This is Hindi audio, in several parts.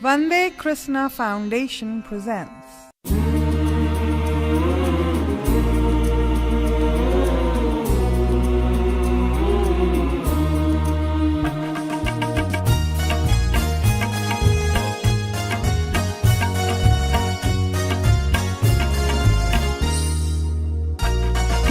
Vande Krishna Foundation presents.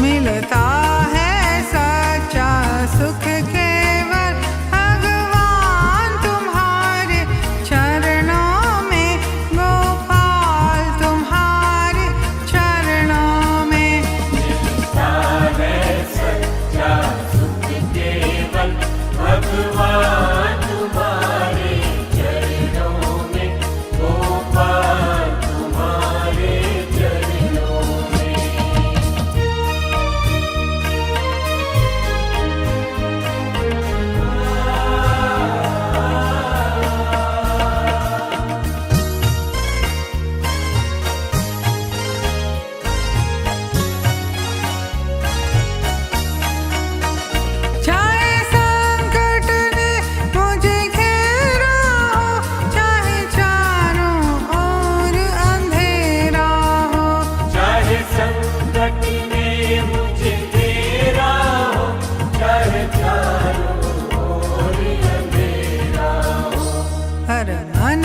मिलता है सच्चा सुख केवल भगवान तुम्हारे चरणों में, गोपाल तुम्हारे चरणों में। मिलता है सच्चा सुख केवल भगवान तुम्हारे चरणों में, गोपाल तुम्हारे चरणों में। चाहे संकट ने मुझे घेरा हो, चाहे चारों ओर अंधेरा हो, चाहे संकट ने मुझे घेरा हो, चाहे चारों ओर अंधेरा हो। हर मन